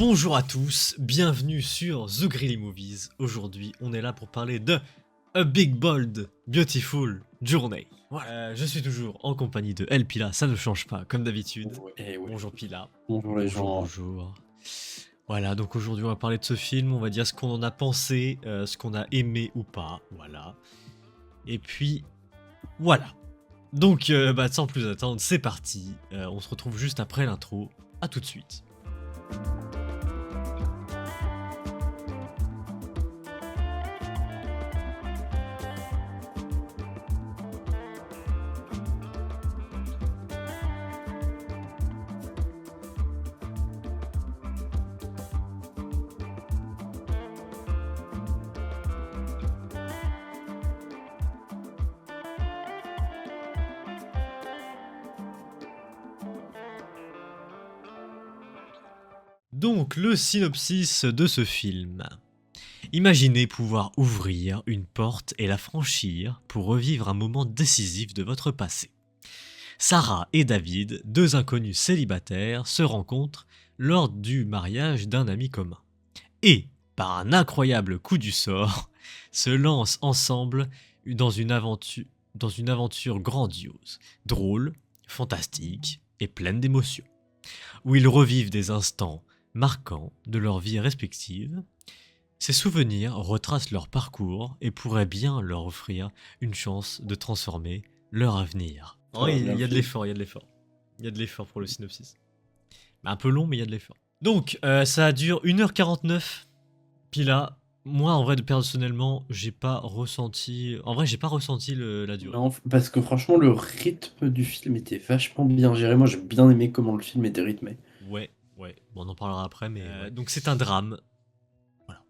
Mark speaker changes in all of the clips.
Speaker 1: Bonjour à tous, bienvenue sur The Greely Movies. Aujourd'hui, on est là pour parler de A Big Bold Beautiful Journey. Voilà. Je suis toujours en compagnie de El Pila, ça ne change pas, comme d'habitude.
Speaker 2: Ouais.
Speaker 1: Bonjour Pila.
Speaker 2: Bonjour les gens.
Speaker 1: Bonjour. Voilà, donc aujourd'hui on va parler de ce film, on va dire ce qu'on en a pensé, ce qu'on a aimé ou pas, voilà. Et puis, voilà. Donc, sans plus attendre, c'est parti. On se retrouve juste après l'intro. À tout de suite. Donc, le synopsis de ce film. Imaginez pouvoir ouvrir une porte et la franchir pour revivre un moment décisif de votre passé. Sarah et David, deux inconnus célibataires, se rencontrent lors du mariage d'un ami commun. Et, par un incroyable coup du sort, se lancent ensemble dans une aventure grandiose, drôle, fantastique et pleine d'émotions, où ils revivent des instants marquants de leur vie respective. Ces souvenirs retracent leur parcours et pourraient bien leur offrir une chance de transformer leur avenir. Oh, il y a de l'effort, il y a de l'effort. Il y a de l'effort pour le synopsis. Un peu long, mais il y a de l'effort. Donc, ça dure 1h49. Puis là, moi, en vrai, personnellement, j'ai pas ressenti... En vrai, j'ai pas ressenti la durée.
Speaker 2: Non, parce que franchement, le rythme du film était vachement bien géré. Moi, j'ai bien aimé comment le film était rythmé.
Speaker 1: Ouais. Bon, on en parlera après, mais... Donc, c'est un drame. Voilà.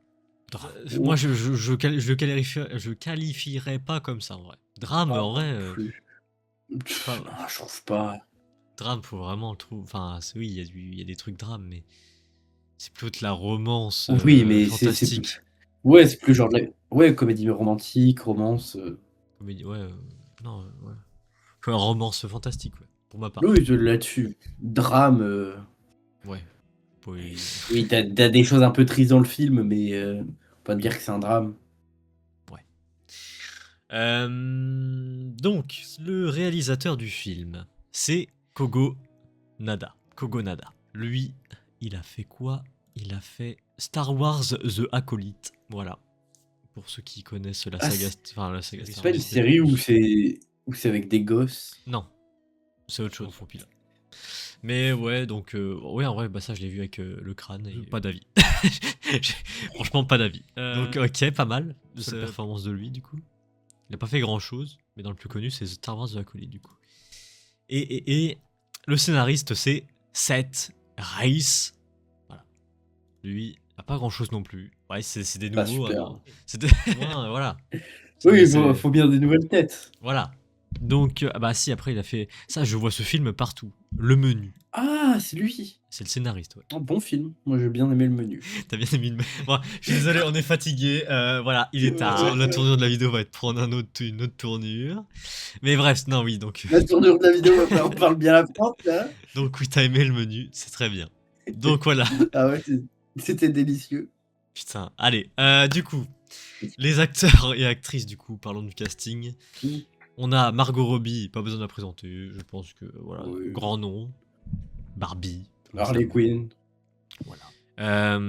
Speaker 2: Oh.
Speaker 1: Moi, je qualifierais pas comme ça, en vrai. Drame, en vrai...
Speaker 2: Non, je trouve pas.
Speaker 1: Drame, faut vraiment le trouver... Enfin, oui, il y a des trucs drame, mais... C'est plutôt de la romance
Speaker 2: Oui, mais
Speaker 1: fantastique.
Speaker 2: Ouais, c'est plus genre de la... Ouais, comédie romantique, romance.
Speaker 1: Comédie, ouais... non, ouais. Un romance fantastique, ouais, pour ma part.
Speaker 2: Oui, là-dessus. Drame.
Speaker 1: Ouais.
Speaker 2: Oui, t'as des choses un peu tristes dans le film, mais faut pas dire que c'est un drame.
Speaker 1: Ouais. Donc, le réalisateur du film, c'est Kogo Nada. Lui, il a fait quoi? Il a fait Star Wars The Acolyte. Voilà. Pour ceux qui connaissent la saga. La saga
Speaker 2: C'est
Speaker 1: Star
Speaker 2: pas
Speaker 1: Wars.
Speaker 2: une série où c'est avec des gosses.
Speaker 1: Non. C'est autre chose, Pila. Mais ouais, donc, ouais, en vrai, ça je l'ai vu avec le crâne et pas d'avis. Franchement, pas d'avis. Donc, ok, pas mal. Cette performance de lui, du coup. Il a pas fait grand chose, mais dans le plus connu, c'est Star Wars The Acolyte, du coup. Et le scénariste, c'est Seth Reiss. Voilà. Lui, a pas grand chose non plus. Ouais, c'est des nouveaux. C'était. Voilà.
Speaker 2: Oui, faut bien des nouvelles têtes.
Speaker 1: Voilà. Donc, si, après, il a fait... Ça, je vois ce film partout. Le Menu.
Speaker 2: Ah, c'est lui.
Speaker 1: C'est le scénariste, ouais.
Speaker 2: Un bon film. Moi, j'ai bien aimé Le Menu.
Speaker 1: T'as bien aimé le Menu. Bon, je suis désolé, on est fatigué. Voilà, il est tard. La tournure de la vidéo va être prendre une autre tournure. Mais bref, non, oui, donc...
Speaker 2: La tournure de la vidéo, on parle bien la France, là.
Speaker 1: Donc, oui, t'as aimé Le Menu, c'est très bien. Donc, voilà.
Speaker 2: Ah ouais, c'était délicieux.
Speaker 1: Putain, allez. Du coup, les acteurs et actrices, du coup, parlons du casting. On a Margot Robbie, pas besoin de la présenter, je pense que, voilà, oui. Grand nom. Barbie.
Speaker 2: Harley Quinn.
Speaker 1: Voilà.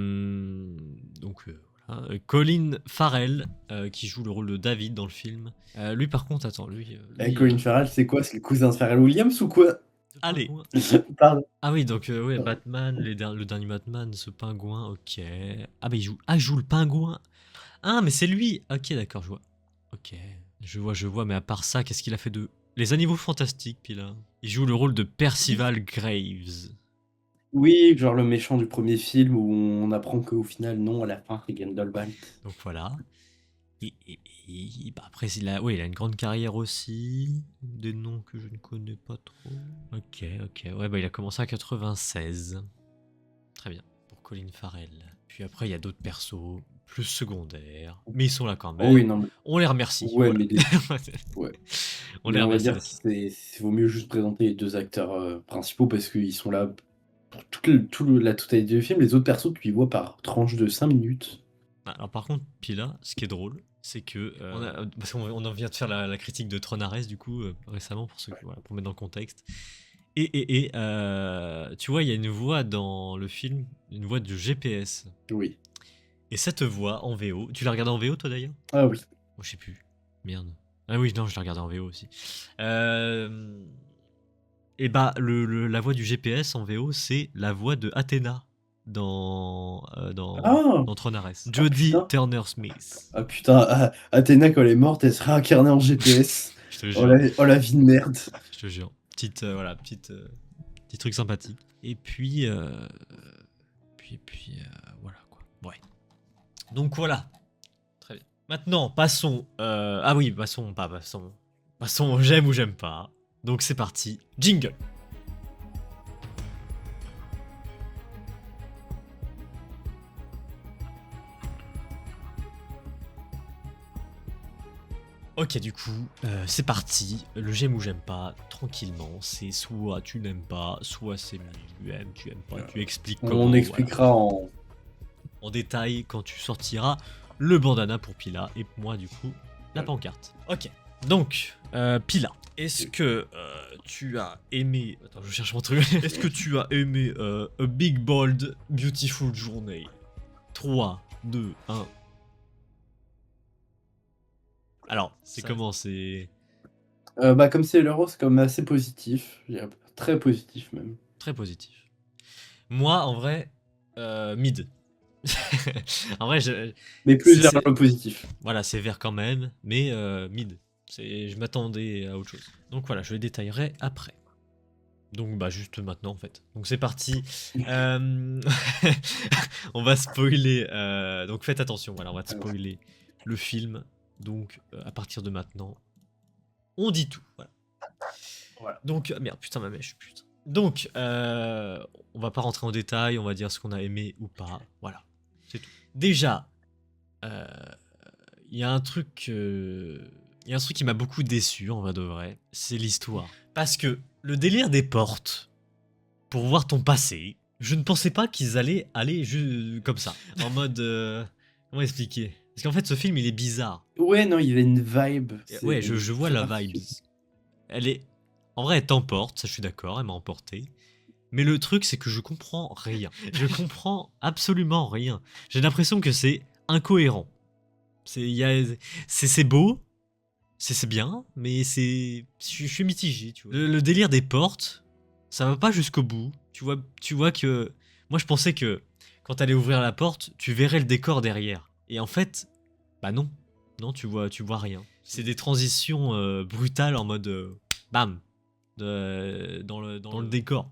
Speaker 1: Donc, voilà. Colin Farrell, qui joue le rôle de David dans le film. Lui, par contre, attends, lui...
Speaker 2: Colin Farrell, c'est quoi? C'est le cousin de Pharrell Williams ou quoi?
Speaker 1: Allez.
Speaker 2: Pardon.
Speaker 1: Ah oui, donc, ouais, Batman, le dernier Batman, ce pingouin, ok. Ah bah, il joue le pingouin. Ah, mais c'est lui. Ok, d'accord, je vois. Ok, je vois, mais à part ça, qu'est-ce qu'il a fait de... Les Animaux Fantastiques, puis là. Il joue le rôle de Percival Graves.
Speaker 2: Oui, genre le méchant du premier film où on apprend qu'au final, non, à la fin, c'est Grindelwald.
Speaker 1: Donc voilà. Et après, il a une grande carrière aussi. Des noms que je ne connais pas trop. Ok. Ouais, il a commencé en 96. Très bien, pour Colin Farrell. Puis après, il y a d'autres persos plus secondaires. Mais ils sont là quand même.
Speaker 2: Oh oui, non, mais...
Speaker 1: On les remercie.
Speaker 2: Ouais,
Speaker 1: voilà.
Speaker 2: Ouais.
Speaker 1: On les remercie.
Speaker 2: Va dire, c'est vaut mieux juste présenter les deux acteurs principaux parce qu'ils sont là pour la totalité du film, les autres persos, tu les vois par tranche de 5 minutes.
Speaker 1: Alors par contre, Pila, ce qui est drôle, c'est que parce qu'on en vient de faire la critique de Tronares du coup récemment pour ceux voilà, pour mettre dans le contexte. Tu vois, il y a une voix dans le film, une voix de GPS.
Speaker 2: Oui.
Speaker 1: Et cette voix en VO, tu l'as regardé en VO toi d'ailleurs?
Speaker 2: Ah oui.
Speaker 1: Je sais plus. Merde. Ah oui, non, je l'ai regardé en VO aussi. Et bah, la voix du GPS en VO, c'est la voix de Athéna dans Tronares. Jodie
Speaker 2: putain.
Speaker 1: Turner-Smith.
Speaker 2: Ah putain, Athéna, quand elle est morte, elle sera incarnée en GPS.
Speaker 1: Je te jure.
Speaker 2: Oh la vie de merde.
Speaker 1: Je te jure. Petite, voilà, petit truc sympathique. Et puis, voilà quoi. Ouais. Donc voilà. Très bien. Maintenant, passons. Ah oui, passons, pas passons. Passons, j'aime ou j'aime pas. Donc c'est parti. Jingle. Ok, du coup, c'est parti. Le j'aime ou j'aime pas, tranquillement. C'est soit tu n'aimes pas, soit c'est tu aimes pas. Tu expliques comment.
Speaker 2: On expliquera
Speaker 1: voilà, en détail quand tu sortiras le bandana pour Pila et moi, du coup, la pancarte. Ok, donc, Pila, est-ce que tu as aimé. Attends, je cherche mon truc. Est-ce que tu as aimé A Big Bold Beautiful Journey? 3, 2, 1. Alors, c'est comment? C'est
Speaker 2: bah, comme c'est l'euro, c'est comme assez positif. Très positif même.
Speaker 1: très positif. Moi, en vrai, mid. En vrai,
Speaker 2: mais plus vers le positif.
Speaker 1: Voilà, c'est vert quand même, mais mid. Je m'attendais à autre chose. Donc voilà, je les détaillerai après. Donc bah juste maintenant en fait. Donc c'est parti. On va spoiler. Donc faites attention, voilà, on va te spoiler le film. Donc à partir de maintenant, on dit tout. Voilà. Donc merde, putain ma mèche, putain. Donc on va pas rentrer en détail, on va dire ce qu'on a aimé ou pas. Voilà, c'est tout. Déjà, il y a un truc. Il y a un truc qui m'a beaucoup déçu en vrai de vrai, c'est l'histoire. Parce que le délire des portes, pour voir ton passé, je ne pensais pas qu'ils allaient aller juste comme ça. En mode. Comment expliquer? Parce qu'en fait, ce film, il est bizarre.
Speaker 2: Ouais, non, il y avait une vibe.
Speaker 1: Ouais, je vois la vibe. Elle est. En vrai, elle t'emporte, ça je suis d'accord, elle m'a emporté. Mais le truc, c'est que je comprends rien. Je comprends absolument rien. J'ai l'impression que c'est incohérent. C'est beau, c'est bien, mais je suis mitigé. Tu vois. Le délire des portes, ça va pas jusqu'au bout. Tu vois que moi je pensais que quand t'allais ouvrir la porte, tu verrais le décor derrière. Et en fait, bah non, non tu vois rien. C'est des transitions brutales en mode bam dans le décor.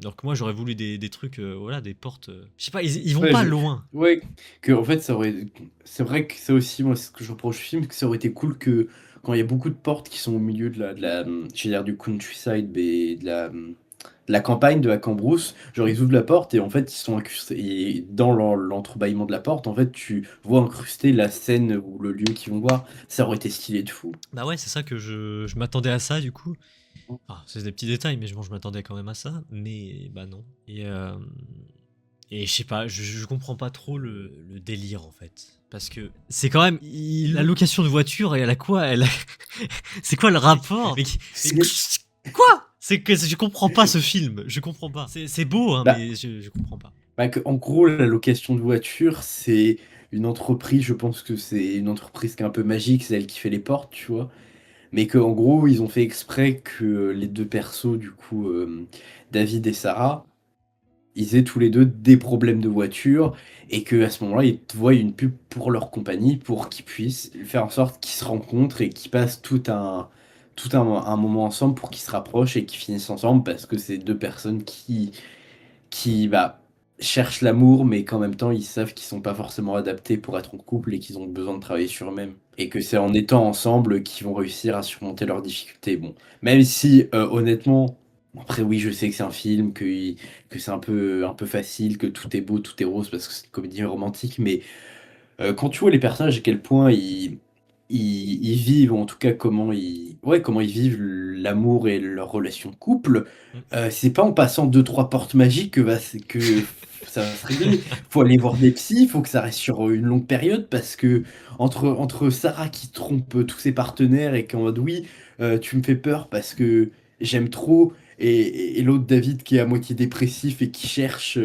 Speaker 1: Alors que moi j'aurais voulu des trucs, voilà, des portes. Je sais pas, ils vont pas loin.
Speaker 2: Ouais, que en fait ça aurait. C'est vrai que ça aussi, moi, c'est ce que je reproche au film, que ça aurait été cool que quand il y a beaucoup de portes qui sont au milieu je veux dire, du countryside, mais de la campagne, de la Cambrousse, genre ils ouvrent la porte et en fait ils sont incrustés. Et dans l'entrebâillement de la porte, en fait tu vois incruster la scène ou le lieu qu'ils vont voir. Ça aurait été stylé de fou.
Speaker 1: Bah ouais, c'est ça que je m'attendais à ça du coup. C'est des petits détails, mais je m'attendais quand même à ça. Mais bah non. Et je sais pas, je comprends pas trop le délire en fait. Parce que c'est quand même. La location de voiture, elle a quoi C'est quoi le rapport Quoi C'est que je comprends pas ce film. Je comprends pas. C'est beau, hein,
Speaker 2: Bah,
Speaker 1: mais je comprends pas.
Speaker 2: Bah, en gros, la location de voiture, c'est une entreprise, je pense que c'est une entreprise qui est un peu magique, c'est elle qui fait les portes, tu vois. Mais qu'en gros, ils ont fait exprès que les deux persos, du coup, David et Sarah, ils aient tous les deux des problèmes de voiture et que à ce moment-là, ils te voient une pub pour leur compagnie pour qu'ils puissent faire en sorte qu'ils se rencontrent et qu'ils passent un moment ensemble pour qu'ils se rapprochent et qu'ils finissent ensemble parce que c'est deux personnes qui bah, cherchent l'amour, mais qu'en même temps, ils savent qu'ils sont pas forcément adaptés pour être en couple et qu'ils ont besoin de travailler sur eux-mêmes. Et que c'est en étant ensemble qu'ils vont réussir à surmonter leurs difficultés. Bon, même si, honnêtement, après oui, je sais que c'est un film, que c'est un peu facile, que tout est beau, tout est rose, parce que c'est une comédie romantique, mais quand tu vois les personnages, à quel point ils vivent, ou en tout cas comment ils vivent l'amour et leur relation de couple,
Speaker 1: Mm.
Speaker 2: c'est pas en passant deux trois portes magiques que ça va se régler. Faut aller voir des psys, faut que ça reste sur une longue période, parce que entre Sarah qui trompe tous ses partenaires et qu'en mode oui, tu me fais peur parce que j'aime trop, et l'autre David qui est à moitié dépressif et qui cherche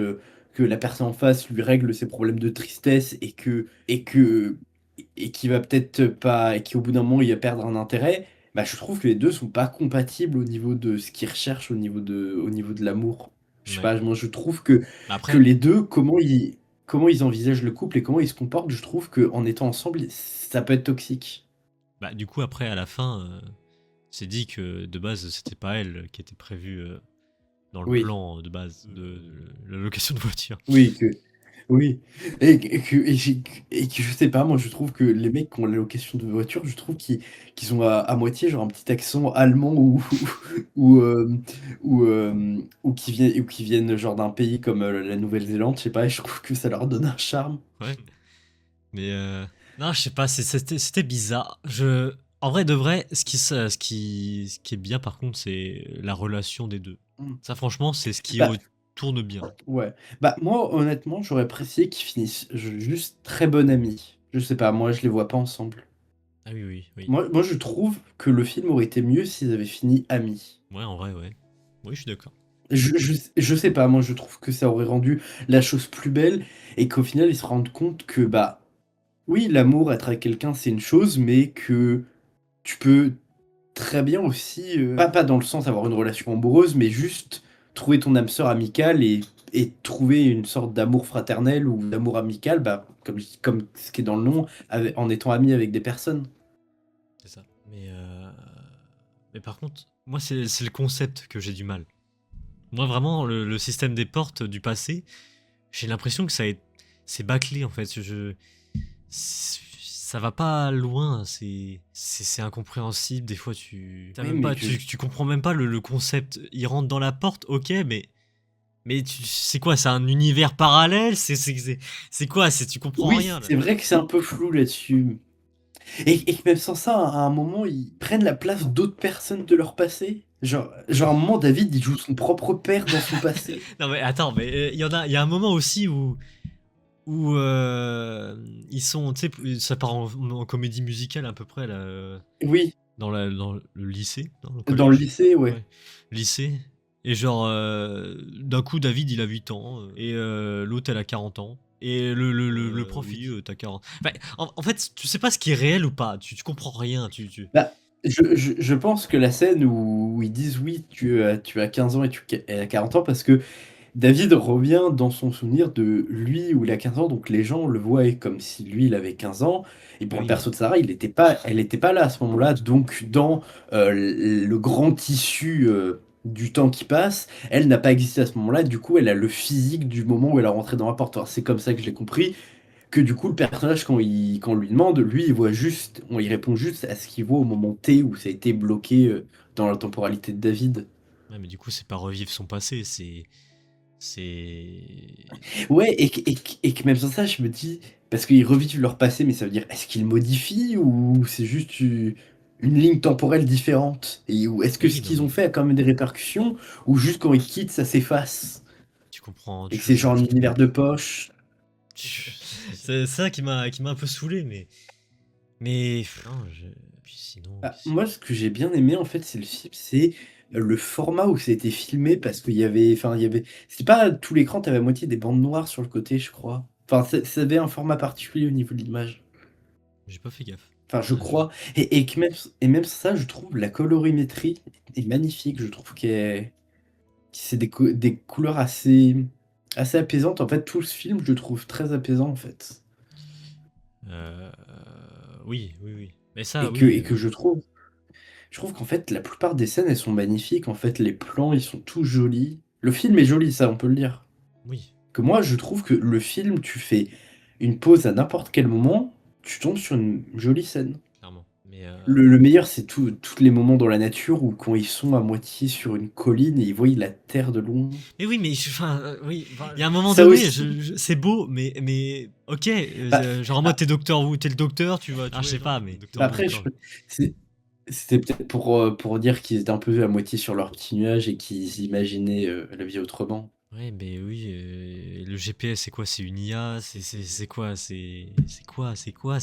Speaker 2: que la personne en face lui règle ses problèmes de tristesse, et qui va peut-être pas, et qui au bout d'un moment il va perdre un intérêt, bah je trouve que les deux sont pas compatibles au niveau de ce qu'ils recherchent, au niveau de l'amour. Je sais
Speaker 1: Ouais.
Speaker 2: pas, moi je trouve
Speaker 1: Bah
Speaker 2: que
Speaker 1: après,
Speaker 2: les deux, comment ils envisagent le couple et comment ils se comportent, je trouve que en étant ensemble, ça peut être toxique.
Speaker 1: bah, du coup, après, à la fin, c'est dit que de base, c'était pas elle qui était prévue dans le
Speaker 2: Oui,
Speaker 1: plan de base de la location de voiture.
Speaker 2: oui, oui. Et que je sais pas, moi je trouve que les mecs qui ont la location de voiture, je trouve qu'ils ont à moitié genre un petit accent allemand, ou, ou qui viennent genre d'un pays comme la Nouvelle-Zélande, je sais pas, et je trouve que ça leur donne un charme.
Speaker 1: Ouais. Mais non, je sais pas, c'était bizarre. En vrai de vrai, ce qui est bien par contre, c'est la relation des deux.
Speaker 2: Mm.
Speaker 1: Ça, franchement, c'est ce qui
Speaker 2: Bah,
Speaker 1: tourne bien.
Speaker 2: ouais. Bah, moi, honnêtement, j'aurais apprécié qu'ils finissent juste très bons amis. Je sais pas, moi, je les vois pas ensemble.
Speaker 1: Ah oui, oui, oui.
Speaker 2: Moi, je trouve que le film aurait été mieux s'ils avaient fini amis.
Speaker 1: Ouais, en vrai, ouais. Oui, je suis d'accord.
Speaker 2: Je sais pas, moi, je trouve que ça aurait rendu la chose plus belle, et qu'au final, ils se rendent compte que, bah, oui, l'amour, être avec quelqu'un, c'est une chose, mais que tu peux très bien aussi, pas dans le sens avoir une relation amoureuse, mais juste trouver ton âme sœur amicale, et trouver une sorte d'amour fraternel ou d'amour amical, bah, comme ce qui est dans le nom, en étant ami avec des personnes.
Speaker 1: C'est ça. Mais par contre, moi, c'est le concept que j'ai du mal. Moi, vraiment, le système des portes du passé, j'ai l'impression que c'est bâclé en fait. Ça va pas loin, c'est incompréhensible. Des fois, t'as
Speaker 2: Oui,
Speaker 1: même
Speaker 2: mais
Speaker 1: pas,
Speaker 2: que
Speaker 1: tu comprends même pas le concept. Il rentre dans la porte, ok, mais c'est quoi? C'est un univers parallèle? C'est quoi? Tu comprends
Speaker 2: oui,
Speaker 1: rien là.
Speaker 2: c'est vrai que c'est un peu flou là-dessus. Et que même sans ça, à un moment, ils prennent la place d'autres personnes de leur passé. Genre, à un moment, David, il joue son propre père dans son passé.
Speaker 1: Non mais attends, mais il y a un moment aussi où ils sont, tu sais, ça part en comédie musicale à peu près là,
Speaker 2: Oui,
Speaker 1: dans le lycée, dans le
Speaker 2: dans le
Speaker 1: collège,
Speaker 2: lycée, ouais.
Speaker 1: ouais, lycée. Et genre, d'un coup, David, il a 8 ans, et l'autre, elle a 40 ans. Et le prof, il dit,
Speaker 2: Oui.
Speaker 1: t'as 40. Enfin, en fait, tu sais pas ce qui est réel ou pas. Tu comprends rien.
Speaker 2: Bah, je pense que la scène où ils disent oui, tu as 15 ans et elle a 40 ans, parce que David revient dans son souvenir de lui où il a 15 ans, donc les gens le voient comme si lui il avait 15 ans, et
Speaker 1: Oui,
Speaker 2: pour le
Speaker 1: oui.
Speaker 2: perso de Sarah, elle n'était pas là à ce moment-là, donc dans le grand tissu du temps qui passe, elle n'a pas existé à ce moment-là, du coup elle a le physique du moment où elle a rentré dans la porte. Alors, c'est comme ça que je l'ai compris, que du coup le personnage, quand on lui demande, lui il répond juste à ce qu'il voit au moment T où ça a été bloqué dans la temporalité de David.
Speaker 1: Ouais, mais du coup, c'est pas revivre son passé, c'est.
Speaker 2: Ouais, et que même sans ça, je me dis, parce qu'ils revivent leur passé, mais ça veut dire, est-ce qu'ils modifient, ou c'est juste une ligne temporelle différente? Ou est-ce que
Speaker 1: Oui,
Speaker 2: ce
Speaker 1: non,
Speaker 2: qu'ils ont
Speaker 1: mais
Speaker 2: fait a quand même des répercussions, ou juste quand ils quittent, ça s'efface?
Speaker 1: tu comprends.
Speaker 2: Et que c'est genre un univers de poche?
Speaker 1: C'est ça qui m'a un peu saoulé, mais non, puis sinon,
Speaker 2: Ah, moi, ce que j'ai bien aimé, en fait, c'est le film, c'est le format où c'était filmé, parce qu'il y avait, enfin, c'était pas tout l'écran, t'avais à moitié des bandes noires sur le côté, je crois. Enfin, ça avait un format particulier au niveau de l'image.
Speaker 1: j'ai pas fait gaffe.
Speaker 2: Enfin, je
Speaker 1: Ah,
Speaker 2: crois. Et même ça, je trouve la colorimétrie est magnifique. Je trouve que c'est des couleurs assez apaisantes. En fait, tout ce film, je le trouve très apaisant, en fait.
Speaker 1: euh, oui, oui, oui. Mais ça,
Speaker 2: Et que,
Speaker 1: oui,
Speaker 2: et que je trouve qu'en fait, la plupart des scènes, elles sont magnifiques. En fait, les plans, ils sont tous jolis. Le film est joli, ça, on peut le dire.
Speaker 1: oui,
Speaker 2: Que moi, je trouve que le film, tu fais une pause à n'importe quel moment, tu tombes sur une jolie scène.
Speaker 1: clairement. Mais
Speaker 2: Le meilleur, c'est tous les moments dans la nature où quand ils sont à moitié sur une colline et ils voient la terre de loin.
Speaker 1: mais oui, mais enfin, oui, enfin, il y a un moment
Speaker 2: Ça
Speaker 1: donné,
Speaker 2: aussi.
Speaker 1: c'est beau, mais ok,
Speaker 2: Bah,
Speaker 1: genre en mode
Speaker 2: ah,
Speaker 1: t'es docteur ou t'es le docteur, tu vois, je sais pas, mais
Speaker 2: bah
Speaker 1: docteur ou
Speaker 2: après,
Speaker 1: d'accord.
Speaker 2: c'est- c'était peut-être pour dire qu'ils étaient un peu à moitié sur leur petit nuage et qu'ils imaginaient la vie autrement.
Speaker 1: Ouais, mais oui, le GPS c'est quoi? C'est une IA? C'est quoi? C'est quoi?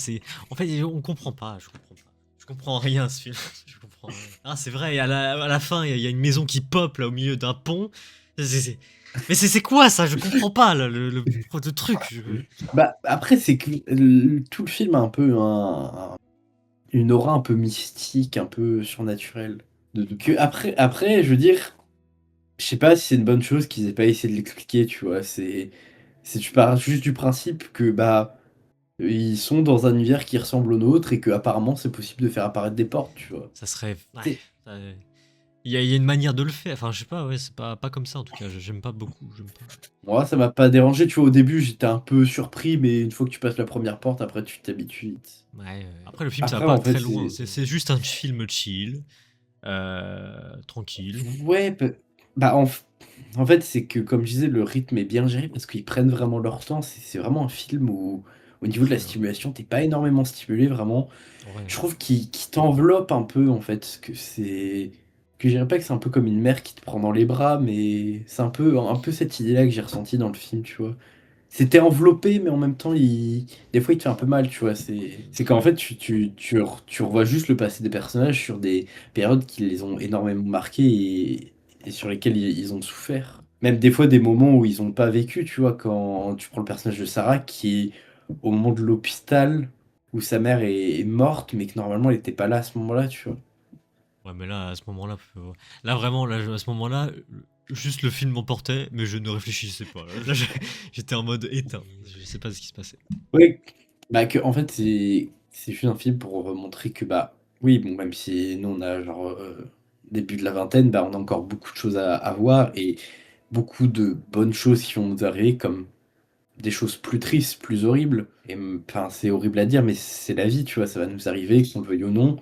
Speaker 1: En fait, on comprend pas, je comprends pas. Je comprends rien à ce film. Je comprends rien. Ah, c'est vrai, à la fin, il y a une maison qui pop là au milieu d'un pont. C'est- Mais c'est quoi ça? Je comprends pas là, le truc.
Speaker 2: Bah après, c'est que tout le film a un peu une aura un peu mystique, un peu surnaturelle. Après, je veux dire, je sais pas si c'est une bonne chose qu'ils aient pas essayé de l'expliquer, tu vois. Tu pars juste du principe que bah ils sont dans un univers qui ressemble au nôtre et que apparemment c'est possible de faire apparaître des portes, tu vois.
Speaker 1: Ça serait. Ouais.
Speaker 2: C'est-
Speaker 1: ça- il y a une manière de le faire. Enfin, je sais pas, ouais, c'est pas comme ça en tout cas. J'aime pas beaucoup. J'aime pas.
Speaker 2: Moi, ça m'a pas dérangé, tu vois. Au début, j'étais un peu surpris, mais une fois que tu passes la première porte, après tu t'habitues vite.
Speaker 1: Ouais. Après, le film, ça va
Speaker 2: Après,
Speaker 1: pas
Speaker 2: en fait,
Speaker 1: très loin. C'est juste un film chill, tranquille.
Speaker 2: ouais, bah en fait, c'est que comme je disais, le rythme est bien géré parce qu'ils prennent vraiment leur temps. C'est vraiment un film où, au niveau de la
Speaker 1: Oui,
Speaker 2: stimulation, t'es pas énormément stimulé, vraiment.
Speaker 1: ouais.
Speaker 2: Je trouve qu'il t'enveloppe un peu, en fait, que je dirais pas que c'est un peu comme une mère qui te prend dans les bras, mais c'est un peu cette idée-là que j'ai ressentie dans le film, tu vois. C'était enveloppé, mais en même temps, des fois, il te fait un peu mal, tu vois. C'est qu'en
Speaker 1: Ouais.
Speaker 2: fait, tu revois juste le passé des personnages sur des périodes qui les ont énormément marqués et sur lesquelles ils ont souffert. Même des fois, des moments où ils n'ont pas vécu, tu vois, quand tu prends le personnage de Sarah, qui est au moment de l'hôpital, où sa mère est morte, mais que normalement, elle n'était pas là à ce moment-là, tu vois.
Speaker 1: Ouais, mais là, à ce moment-là, là vraiment, là, à ce moment-là, juste le film m'emportait, mais je ne réfléchissais pas. Là, j'étais en mode éteint. Je sais pas ce qui se passait.
Speaker 2: Oui, bah que en fait c'est juste un film pour montrer que bah oui bon même si nous on a genre début de la vingtaine bah on a encore beaucoup de choses à voir et beaucoup de bonnes choses qui vont nous arriver comme des choses plus tristes, plus horribles et enfin c'est horrible à dire mais c'est la vie tu vois ça va nous arriver qu'on le veuille ou non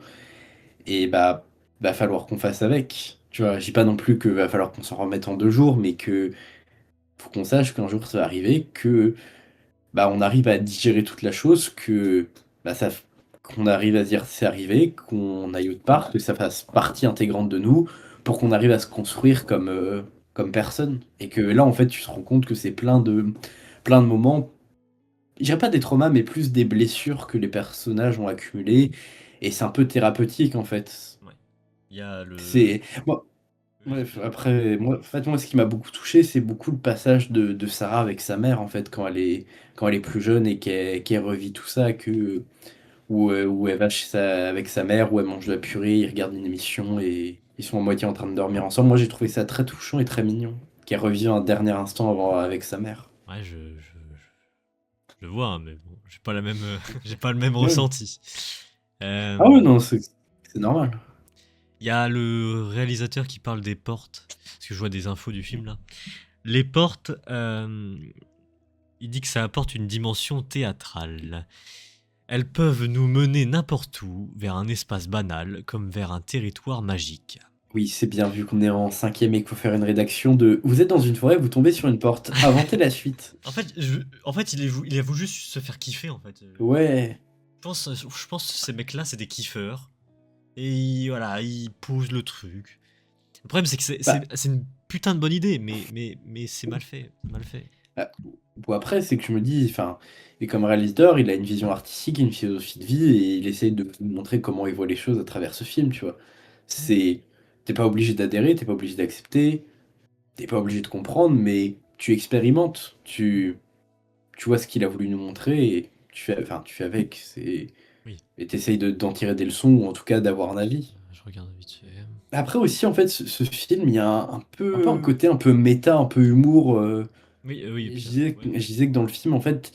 Speaker 2: et bah va falloir qu'on fasse avec tu vois je dis pas non plus que va falloir qu'on s'en remette en 2 jours mais que faut qu'on sache qu'un jour ça va arriver que bah, on arrive à digérer toute la chose, que bah, qu'on arrive à se dire c'est arrivé, qu'on aille autre part, que ça fasse partie intégrante de nous, pour qu'on arrive à se construire comme personne. Et que là, en fait, tu te rends compte que c'est plein de moments, je dirais pas des traumas, mais plus des blessures que les personnages ont accumulées. Et c'est un peu thérapeutique, en fait.
Speaker 1: Ouais. Il y a le.
Speaker 2: C'est. Moi,
Speaker 1: Oui,
Speaker 2: ouais,
Speaker 1: vas-y.
Speaker 2: après, moi, en fait, moi, ce qui m'a beaucoup touché, c'est beaucoup le passage de Sarah avec sa mère, en fait, quand elle est plus jeune et qu'elle revit tout ça, où elle va avec sa mère, où elle mange de la purée, ils regardent une émission et ils sont à moitié en train de dormir ensemble. Moi, j'ai trouvé ça très touchant et très mignon, qu'elle revive un dernier instant avec sa mère.
Speaker 1: Ouais, je vois, hein, mais bon, j'ai pas la même, j'ai pas le même
Speaker 2: Ouais.
Speaker 1: ressenti.
Speaker 2: Ah ouais,
Speaker 1: Euh,
Speaker 2: non, c'est normal.
Speaker 1: Il y a le réalisateur qui parle des portes, parce que je vois des infos du film là. Les portes, il dit que ça apporte une dimension théâtrale. Elles peuvent nous mener n'importe où, vers un espace banal, comme vers un territoire magique.
Speaker 2: Oui, c'est bien vu qu'on est en cinquième et qu'il faut faire une rédaction de Vous êtes dans une forêt, vous tombez sur une porte. Inventez la suite.
Speaker 1: En fait, il a voulu juste se faire kiffer, en fait.
Speaker 2: Ouais.
Speaker 1: Je pense que ces mecs-là, c'est des kiffeurs. Et voilà, ils posent le truc. Le problème, c'est que
Speaker 2: Bah,
Speaker 1: c'est une putain de bonne idée, mais c'est mal fait. C'est mal fait.
Speaker 2: bah, bon, après, c'est que je me dis, enfin, et comme réalisateur, il a une vision artistique, une philosophie de vie, et il essaye de nous montrer comment il voit les choses à travers ce film, tu vois. C'est, t'es pas obligé d'adhérer, t'es pas obligé d'accepter, t'es pas obligé de comprendre, mais tu expérimentes, tu vois ce qu'il a voulu nous montrer, et tu fais avec,
Speaker 1: Oui,
Speaker 2: et t'essayes d'en tirer des leçons, ou en tout cas d'avoir un avis.
Speaker 1: je regarde vite fait.
Speaker 2: Après aussi, en fait, ce film, il y a un peu un côté un peu méta, un peu humour.
Speaker 1: Oui, oui,
Speaker 2: Je
Speaker 1: putain.
Speaker 2: disais,
Speaker 1: Ouais.
Speaker 2: je disais que dans le film, en fait,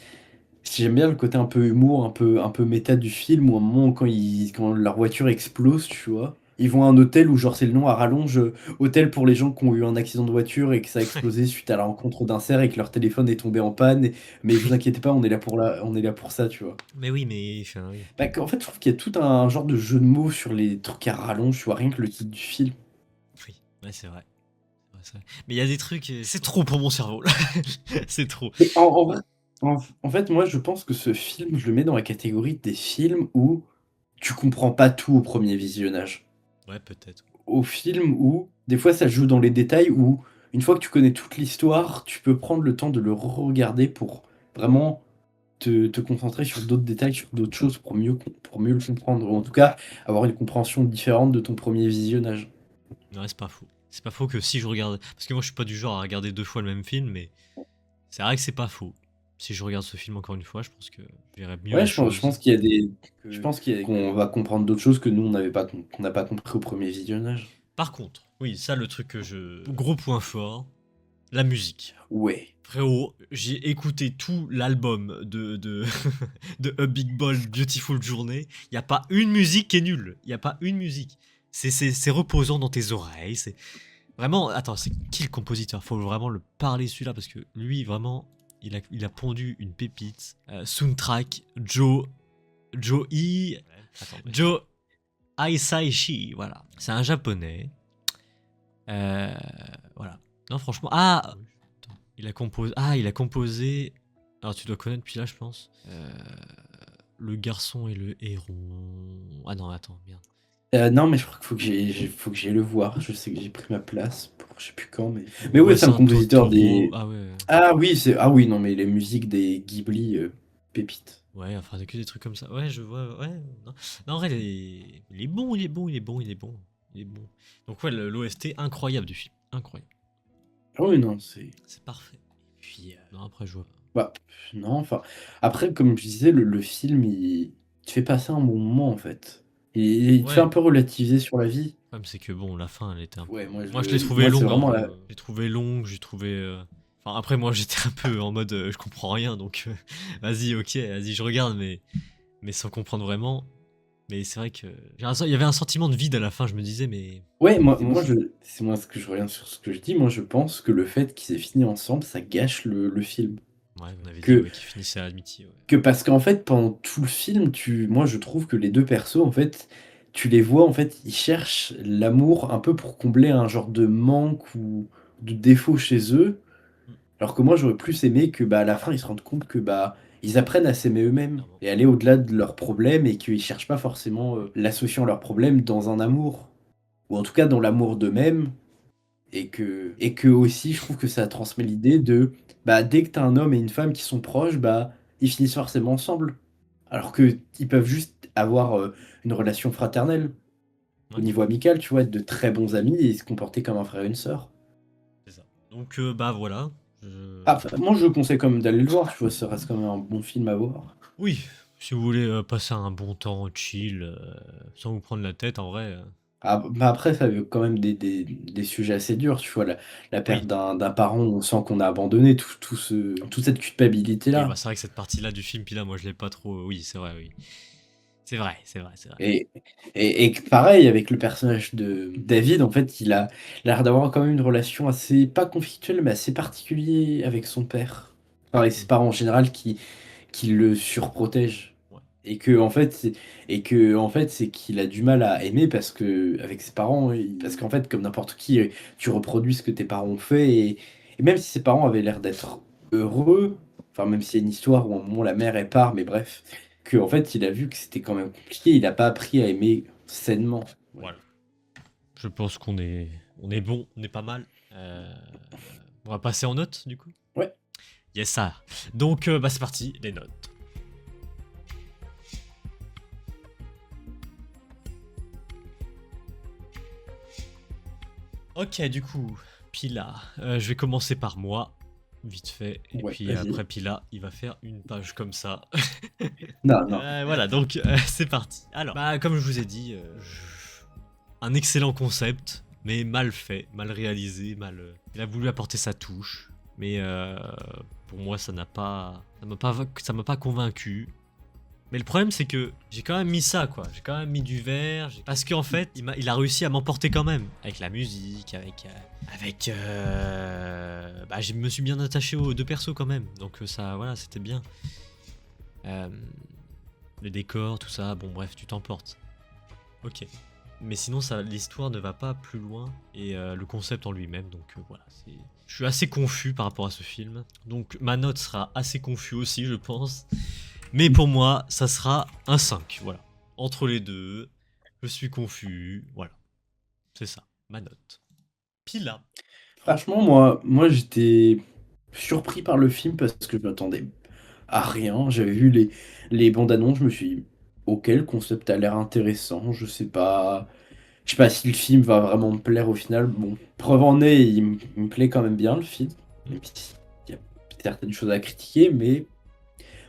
Speaker 2: j'aime bien le côté un peu humour, un peu méta du film, où à un moment, quand leur voiture explose, tu vois. Ils vont à un hôtel où genre c'est le nom à rallonge, hôtel pour les gens qui ont eu un accident de voiture et que ça a explosé suite à la rencontre d'un cerf et que leur téléphone est tombé en panne. Mais vous inquiétez pas, on est là pour ça, tu vois.
Speaker 1: Mais oui, mais enfin, oui.
Speaker 2: Bah, en fait, je trouve qu'il y a tout un genre de jeu de mots sur les trucs à rallonge, tu vois, rien que le titre du film.
Speaker 1: Oui, ouais, c'est vrai. Ouais, c'est vrai. Mais il y a des trucs, c'est trop pour mon cerveau là. C'est trop.
Speaker 2: Mais en vrai, en fait, moi, je pense que ce film, je le mets dans la catégorie des films où tu comprends pas tout au premier visionnage.
Speaker 1: Ouais, peut-être.
Speaker 2: Au film où, des fois, ça joue dans les détails où, une fois que tu connais toute l'histoire, tu peux prendre le temps de le regarder pour vraiment te concentrer sur d'autres détails, sur d'autres choses pour mieux le comprendre. Ou en tout cas, avoir une compréhension différente de ton premier visionnage.
Speaker 1: Ouais, c'est pas faux. C'est pas faux que si je regarde. Parce que moi, je suis pas du genre à regarder 2 fois le même film, mais c'est vrai que c'est pas faux. Si je regarde ce film encore une fois, je pense que je verrai mieux
Speaker 2: Ouais,
Speaker 1: les
Speaker 2: je
Speaker 1: choses.
Speaker 2: pense qu'il y a des, qu'on va comprendre d'autres choses que nous, on n'avait pas, qu'on n'a pas compris au premier visionnage.
Speaker 1: Par contre, oui, ça, le truc que je. Gros point fort, la musique.
Speaker 2: Ouais.
Speaker 1: Frérot, j'ai écouté tout l'album de A Big Ball Beautiful Journey. Il n'y a pas une musique qui est nulle. Il n'y a pas une musique. C'est reposant dans tes oreilles. C'est vraiment. Attends, c'est qui le compositeur? Faut vraiment le parler celui-là parce que lui, vraiment, il a pondu une pépite. Soundtrack, Joe I. Attends, Joe Aisaishi. Voilà. C'est un japonais. Voilà. Non, franchement. Ah! il a composé. Alors tu dois connaître Pila, je pense. Le garçon et le héron. Ah non, attends, merde.
Speaker 2: Non, mais je crois qu'il faut que j'aille le voir. Je sais que j'ai pris ma place pour je sais plus quand, mais ouais,
Speaker 1: Ouais,
Speaker 2: c'est
Speaker 1: c'est
Speaker 2: un
Speaker 1: un
Speaker 2: compositeur
Speaker 1: Totoro.
Speaker 2: des.
Speaker 1: Ah ouais.
Speaker 2: Ah oui, ah oui, non, mais les musiques des Ghibli, pépites.
Speaker 1: Ouais, enfin, que des trucs comme ça. Ouais, je vois. Ouais. Non, non, en vrai, il est bon, il est bon, il est bon, il est bon. Il est bon. Donc, ouais, l'OST incroyable du film. Incroyable.
Speaker 2: Ah oui, non, c'est.
Speaker 1: C'est parfait. Et puis, non, après, je vois.
Speaker 2: Bah, non, enfin. Après, comme je disais, le film, il te fait passer un bon moment, en fait. Il te fait
Speaker 1: Ouais,
Speaker 2: un peu relativiser sur la vie.
Speaker 1: le problème, c'est que bon, la fin, elle était un peu.
Speaker 2: Ouais,
Speaker 1: Moi, je l'ai trouvé
Speaker 2: moi, c'est
Speaker 1: long,
Speaker 2: vraiment
Speaker 1: hein.
Speaker 2: la.
Speaker 1: J'ai trouvé long, j'ai trouvé. Enfin, après, moi, j'étais un peu en mode je comprends rien, donc vas-y, ok, vas-y, je regarde, mais sans comprendre vraiment. Mais c'est vrai que. Il y avait un sentiment de vide à la fin, je me disais, mais.
Speaker 2: Ouais, c'est moi ce que je reviens sur ce que je dis. Moi, je pense que le fait qu'ils aient fini ensemble, ça gâche le film.
Speaker 1: Ouais, on avait dit
Speaker 2: Que
Speaker 1: ouais, qu'ils finissaient à l'amitié, ouais.
Speaker 2: parce qu'en fait, pendant tout le film, moi, je trouve que les deux persos, en fait, tu les vois, en fait, ils cherchent l'amour un peu pour combler un genre de manque ou de défaut chez eux.
Speaker 1: Mm,
Speaker 2: Alors que moi, j'aurais plus aimé que, bah, à la fin, ils se rendent compte que, bah, ils apprennent à s'aimer eux-mêmes
Speaker 1: clairement.
Speaker 2: et aller au-delà de leurs problèmes et qu'ils cherchent pas forcément la solution à leurs problèmes dans un amour. Ou en tout cas dans l'amour d'eux-mêmes. Et que aussi, je trouve que ça transmet l'idée de, bah, dès que t'as un homme et une femme qui sont proches, bah, ils finissent forcément ensemble. Alors que ils peuvent juste avoir une relation fraternelle au
Speaker 1: Ouais,
Speaker 2: niveau amical, tu vois, être de très bons amis et se comporter comme un frère et une sœur.
Speaker 1: c'est ça. Donc, bah voilà.
Speaker 2: Ah, enfin, moi, je conseille quand même d'aller le voir, tu vois, ça reste quand même un bon film à voir.
Speaker 1: Oui, si vous voulez passer un bon temps chill, sans vous prendre la tête, en vrai.
Speaker 2: Ah, bah après, ça veut quand même des sujets assez durs, tu vois, la perte
Speaker 1: Oui.
Speaker 2: d'un parent, on sent qu'on a abandonné toute cette
Speaker 1: Oui, bah
Speaker 2: culpabilité-là.
Speaker 1: c'est vrai que cette partie-là du film, puis là, moi, je l'ai pas trop. Oui, c'est vrai, oui. C'est vrai, c'est vrai, c'est vrai.
Speaker 2: Et, et que pareil, avec le personnage de David, en fait, il a l'air d'avoir quand même une relation assez, pas conflictuelle, mais assez particulière avec son père. Enfin, avec ses
Speaker 1: Mm.
Speaker 2: parents en général qui le surprotègent.
Speaker 1: Ouais.
Speaker 2: Et que, en fait, c'est qu'il a du mal à aimer parce que, avec ses parents, parce qu'en fait, comme n'importe qui, tu reproduis ce que tes parents ont fait. Et même si ses parents avaient l'air d'être heureux, enfin, même s'il y a une histoire où à un moment la mère elle part, mais bref, que, en fait, il a vu que c'était quand même compliqué, il n'a pas appris à aimer sainement. Ouais.
Speaker 1: Voilà. Je pense qu'on est bon, on est pas mal. On va passer en notes, du coup.
Speaker 2: Ouais.
Speaker 1: Yes, ça. Donc, bah, c'est parti, les notes. Ok, du coup, Pila. Je vais commencer par moi, vite fait. Et
Speaker 2: Ouais,
Speaker 1: puis
Speaker 2: vas-y.
Speaker 1: après, Pila, il va faire une page comme ça.
Speaker 2: Non, non.
Speaker 1: Voilà, donc c'est parti. Alors, bah, comme je vous ai dit, un excellent concept, mais mal fait, mal réalisé, mal. Il a voulu apporter sa touche, mais pour moi, ça m'a pas convaincu. Mais le problème, c'est que j'ai quand même mis ça, quoi. J'ai quand même mis du vert. Parce qu'en fait, il a réussi à m'emporter quand même. Avec la musique, bah, je me suis bien attaché aux deux persos quand même. Donc ça, voilà, c'était bien. Euh, les décors, tout ça, bon bref, tu t'emportes. Ok. Mais sinon, l'histoire ne va pas plus loin. Et le concept en lui-même, donc voilà. Je suis assez confus par rapport à ce film. Donc ma note sera assez confus aussi, je pense. Mais pour moi, ça sera un 5, voilà. Entre les deux, je suis confus, voilà. C'est ça, ma note. Pila.
Speaker 2: Franchement, moi j'étais surpris par le film parce que je m'attendais à rien. J'avais vu les bandes annonces, je me suis dit, ok, le concept a l'air intéressant. Je sais pas si le film va vraiment me plaire au final. Bon, preuve en est, il me plaît quand même bien le film. Même s'il y a certaines choses à critiquer, mais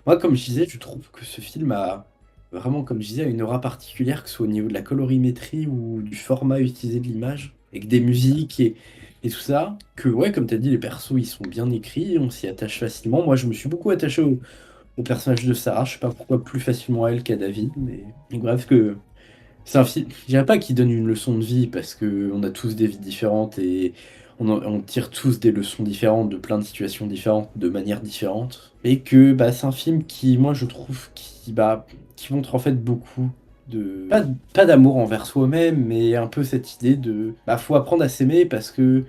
Speaker 2: moi, comme je disais, je trouve que ce film a vraiment, comme je disais, une aura particulière, que ce soit au niveau de la colorimétrie ou du format utilisé de l'image, avec des musiques et tout ça. Que, ouais, comme tu as dit, les persos, ils sont bien écrits, on s'y attache facilement. Moi, je me suis beaucoup attaché au personnage de Sarah. Je sais pas pourquoi plus facilement à elle qu'à David, mais bref, que c'est un film, je dirais pas qu'il donne une leçon de vie parce que on a tous des vies différentes et on tire tous des leçons différentes de plein de situations différentes, de manières différentes. Et que bah, c'est un film qui, moi, je trouve, qui montre en fait beaucoup de... Pas d'amour envers soi-même, mais un peu cette idée de... Bah, faut apprendre à s'aimer parce que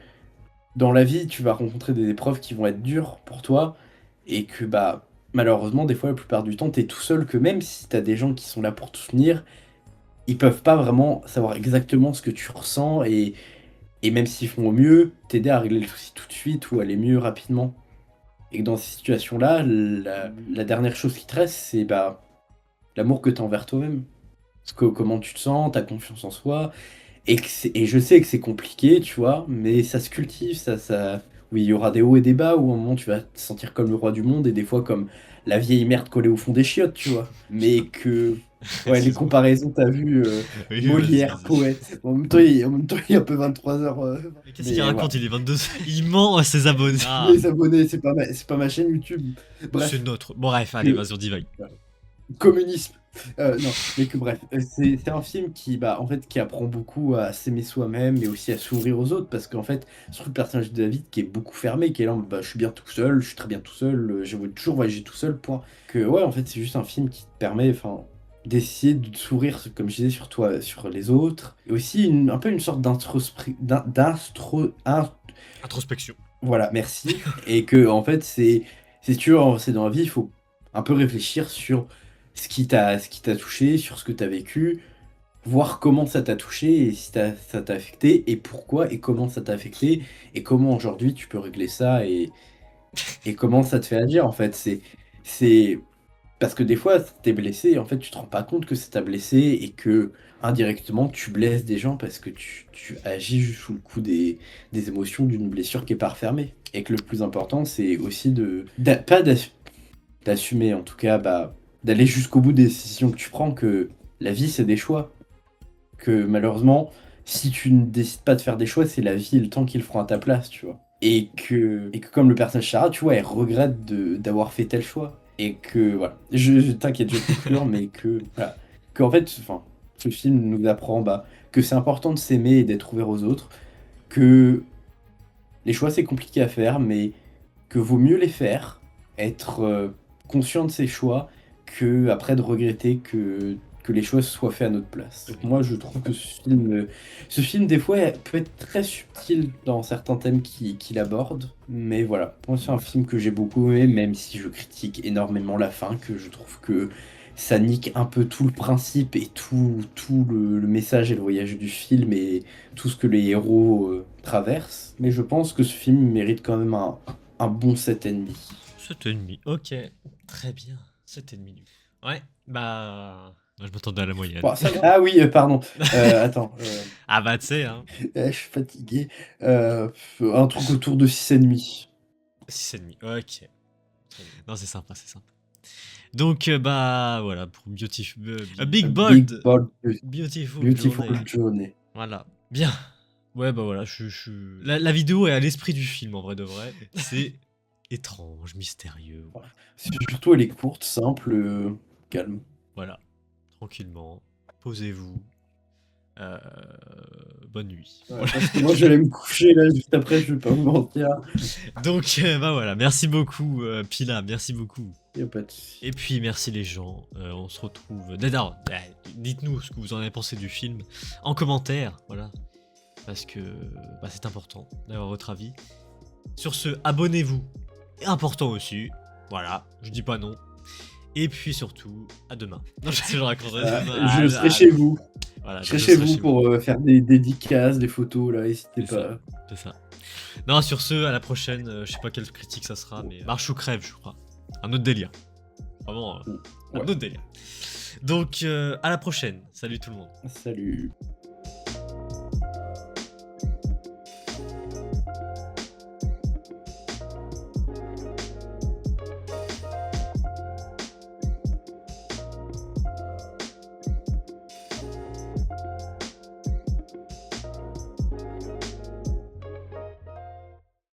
Speaker 2: dans la vie, tu vas rencontrer des épreuves qui vont être dures pour toi et que, bah, malheureusement, des fois, la plupart du temps, t'es tout seul, que même si t'as des gens qui sont là pour te soutenir, ils peuvent pas vraiment savoir exactement ce que tu ressens et même s'ils font au mieux, t'aider à régler le souci tout de suite ou aller mieux rapidement. Et que dans ces situations-là, la dernière chose qui te reste, c'est bah, l'amour que tu as envers toi-même. Comment tu te sens, ta confiance en soi. Et je sais que c'est compliqué, tu vois, mais ça se cultive, oui, il y aura des hauts et des bas où à un moment tu vas te sentir comme le roi du monde et des fois comme la vieille merde collée au fond des chiottes, tu vois. Mais que, ouais, les
Speaker 1: Excuse-moi.
Speaker 2: comparaisons, t'as vu,
Speaker 1: Oui, vas-y,
Speaker 2: Molière,
Speaker 1: vas-y.
Speaker 2: poète. En même temps, il est un peu 23h.
Speaker 1: Mais qu'est-ce qu'il
Speaker 2: Mais
Speaker 1: raconte?
Speaker 2: voilà.
Speaker 1: Il est 22. Il ment à ses abonnés. Ah,
Speaker 2: Les abonnés, c'est pas ma chaîne YouTube.
Speaker 1: c'est
Speaker 2: Bref,
Speaker 1: notre. Bon, bref, allez,
Speaker 2: que,
Speaker 1: vas-y, on divague.
Speaker 2: communisme. Non, mais que bref, c'est un film qui, bah, en fait, qui apprend beaucoup à s'aimer soi-même et aussi à s'ouvrir aux autres parce qu'en fait, surtout le personnage de David qui est beaucoup fermé, qui est là, bah, je suis bien tout seul, je suis très bien tout seul, je veux toujours voyager tout seul, point. Que ouais, en fait, c'est juste un film qui te permet, enfin, d'essayer de s'ouvrir, comme je disais, sur toi, sur les autres, et aussi un peu une sorte
Speaker 1: Introspection.
Speaker 2: voilà, merci. Et que, en fait, c'est sûr, c'est dans la vie, il faut un peu réfléchir sur ce qui t'a touché, sur ce que tu as vécu, voir comment ça t'a touché et si ça t'a affecté et pourquoi et comment ça t'a affecté et comment aujourd'hui tu peux régler ça et comment ça te fait agir, en fait. C'est parce que des fois, t'es blessé, en fait, tu te rends pas compte que ça t'a blessé et que indirectement, tu blesses des gens parce que tu agis juste sous le coup des émotions d'une blessure qui est pas refermée. Et que le plus important, c'est aussi pas d'assumer, en tout cas, bah, d'aller jusqu'au bout des décisions que tu prends, que la vie, c'est des choix. Que malheureusement, si tu ne décides pas de faire des choix, c'est la vie et le temps qui le feront à ta place, tu vois. Et que comme le personnage Sarah, tu vois, elle regrette d'avoir fait tel choix. Et que, voilà, t'inquiète, je vais conclure, mais que, voilà, que en fait, enfin, ce film nous apprend bah, que c'est important de s'aimer et d'être ouvert aux autres, que les choix c'est compliqué à faire, mais que vaut mieux les faire, être conscient de ses choix, que après de regretter que les choix soient faits à notre place. Donc moi je trouve que ce film des fois peut être très subtil dans certains thèmes qu'il aborde, mais voilà, moi c'est un film que j'ai beaucoup aimé, même si je critique énormément la fin, que je trouve que ça nique un peu tout le principe et tout le message et le voyage du film et tout ce que les héros traversent. Mais je pense que ce film mérite quand même un bon 7,5.
Speaker 1: 7,5. Ok, très bien. 7,5. Ouais, bah. Moi, je m'attendais à la moyenne.
Speaker 2: Bon, ah oui, pardon. Attends,
Speaker 1: Ah bah, tu sais, hein.
Speaker 2: je suis fatigué. Un truc autour de 6,5.
Speaker 1: 6,5. Ok. Très bien. Non, c'est sympa, c'est sympa. Donc, bah, voilà, pour Beautiful. A Big
Speaker 2: Big
Speaker 1: Bold.
Speaker 2: Bold
Speaker 1: Beautiful
Speaker 2: Beautiful
Speaker 1: Journey.
Speaker 2: Journey.
Speaker 1: Voilà. Bien. Ouais, bah voilà, La vidéo est à l'esprit du film, en vrai de vrai. C'est étrange, mystérieux.
Speaker 2: Voilà. Surtout, elle est courte, simple, calme.
Speaker 1: Voilà, tranquillement, posez-vous. Euh, Bonne nuit.
Speaker 2: Ouais, parce que moi, j'allais me coucher là juste après, je vais pas vous mentir.
Speaker 1: Donc, bah voilà, merci beaucoup, Pila, merci beaucoup.
Speaker 2: Y a pas de souci.
Speaker 1: Et puis, merci les gens, on se retrouve... D'ailleurs, dites-nous ce que vous en avez pensé du film en commentaire, voilà. Parce que bah, c'est important d'avoir votre avis. Sur ce, abonnez-vous. Et important aussi, voilà, je dis pas non. Et puis surtout, à demain. Non, je raconterai demain.
Speaker 2: Je serai chez vous.
Speaker 1: Voilà,
Speaker 2: Je serai chez vous pour faire des dédicaces, des photos, là, n'hésitez pas.
Speaker 1: C'est ça. Non, sur ce, à la prochaine. Je sais pas quelle critique ça sera, mais marche ou crève, je crois. Un autre délire. Vraiment, un autre délire. Donc, à la prochaine. Salut tout le monde.
Speaker 2: Salut.